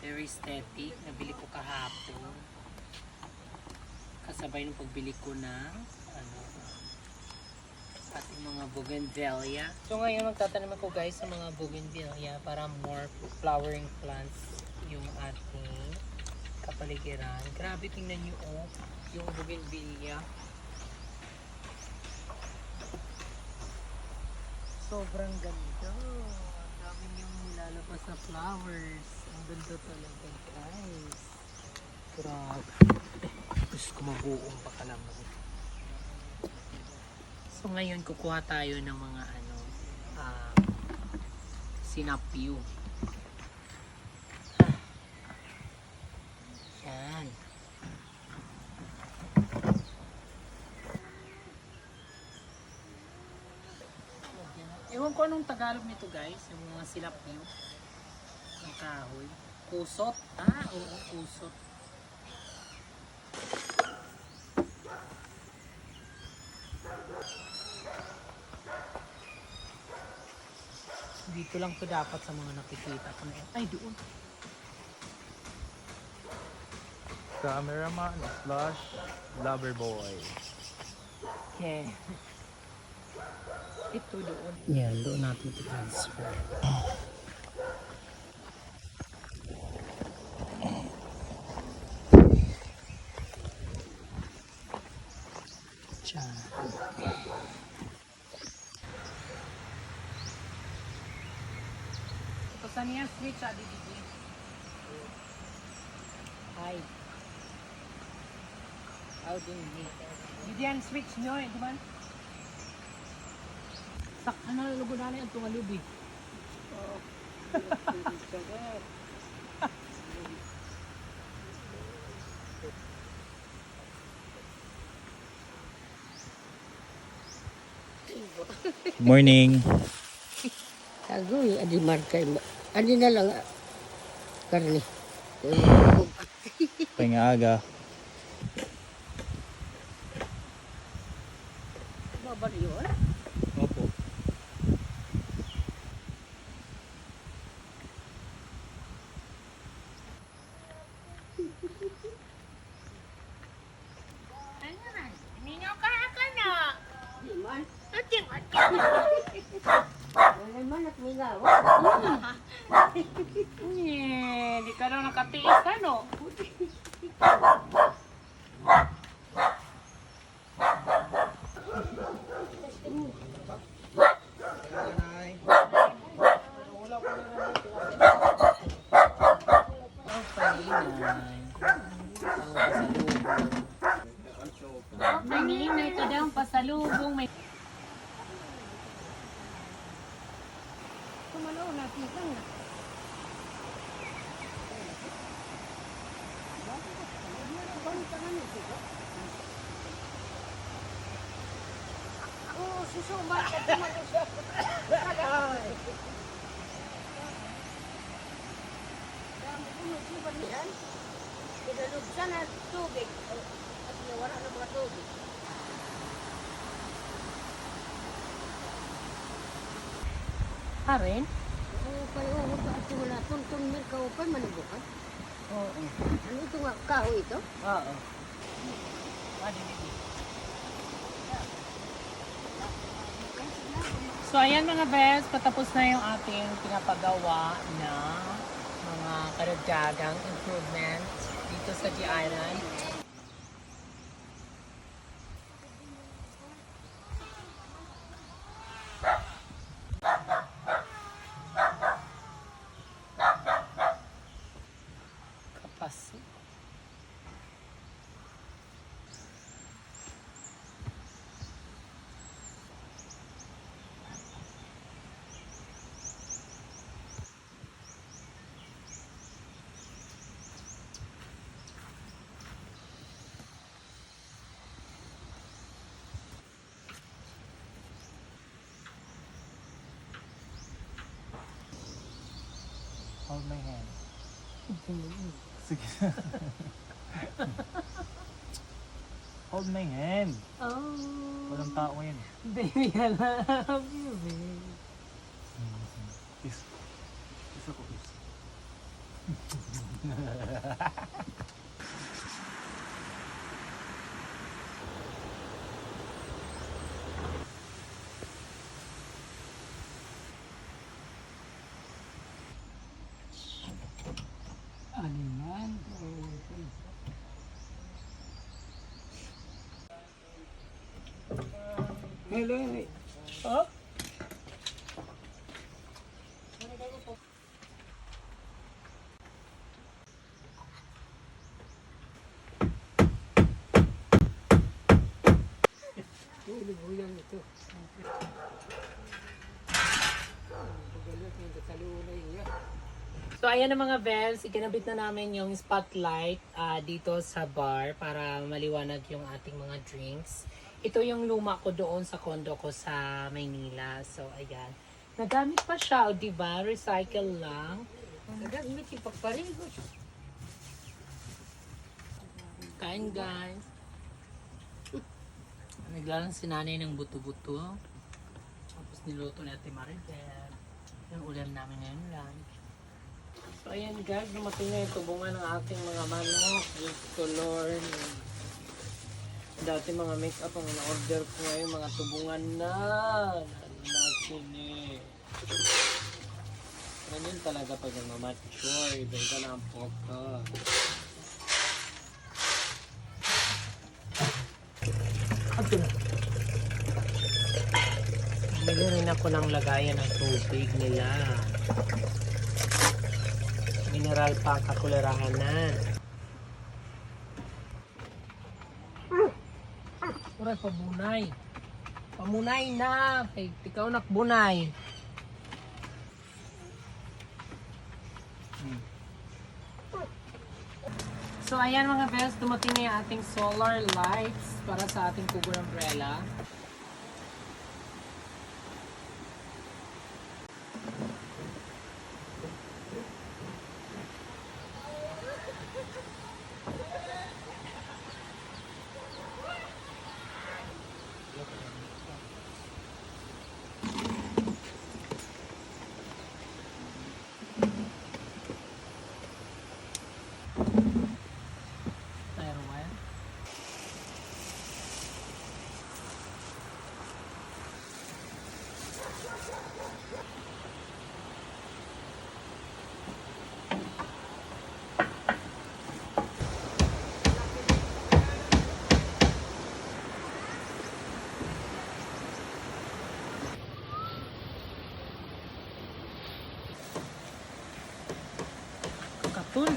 Very aesthetic. Nabili ko kahapon. Kasabay ng pagbili ko ng ating mga bougainvillea. So ngayon magtatanim ako guys sa mga bougainvillea para more flowering plants yung ating kapaligiran. Grabe, tingnan nyo yung bougainvillea. Sobrang ganda. Ang dami yung nilalabas na flowers. Ang ganda talaga guys. Grabe. Gusto ko mabuong pa lang. So ngayon kukuha tayo ng mga sinapyu. Yan. Ewan ko anong Tagalog nito guys, yung mga sinapyu. Ang kahoy. Kusot. Oo, kusot. Dito lang to dapat sa mga nakikita ko na. Ay, doon. Cameraman slash lover boy. Okay. Ito doon. Yan, doon natin ito transfer. Diyan. Ito saan yan? Switch DDD. Hi. How do you need? Diyan switch nyo di ba? Sak, lugo na yan, tungalubi. Oo. Morning. Agoy, adi markay mo. Adi na lang karni. Pangaga. Babar yun? Opo. Ninyo ka na. Di man. Ating. Wala man at mingaw. Di ka daw nakatiis ano? Kanina ito daw ang pasalubong. May Kumano natin lang na. Oh, susumbat ka naman siya. Dami ko nagsuban niyan. Pinalubsan na tubig. At nawala na mga tubig. rin? Oo, kayo, at wala tuntun merkaw pa manubukan. Oo. Ano ito nga, kahoy ito? Oo. So ayan mga best, patapos na yung ating pinapagawa na mga karagdagang improvements dito sa G Island. Kapaso. Hold my hand. Sige. Hold my hand. Oh. Walang tao yan. Baby, I love you, baby. Kiss. Kiss ako, kiss. Aliman. Hello. Oh? Tulog-ulang ito. So ayan na mga Vels, ikinabit na namin yung spotlight dito sa bar para maliwanag yung ating mga drinks. Ito yung luma ko doon sa condo ko sa Maynila. So ayan. Nagamit pa siya, o diba? Recycle lang. Nagamit yung pagparigo. Kain guys. Naglalang si nanay ng buto-buto. Tapos niluto ni Ate Maribel. Yung ulam namin ngayon lunch. So ayan guys, dumating na yung tubungan ng ating mga manok. Diyos ko Lord. Dati mga make-up ang na-order ko ngayon, mga tubungan na. Natin eh. Ganyan talaga pag nagmamature. Iba na ang focus. Ato na. Bili rin ako ng lagayan ng tubig nila. Mineral pa ang kakularahanan. Uray, pabunay. Pamunay na. Kay ikaw nakbunay. So ayan mga best, dumating na yung ating solar lights para sa ating Cougar umbrella. Firewire. Kakatun.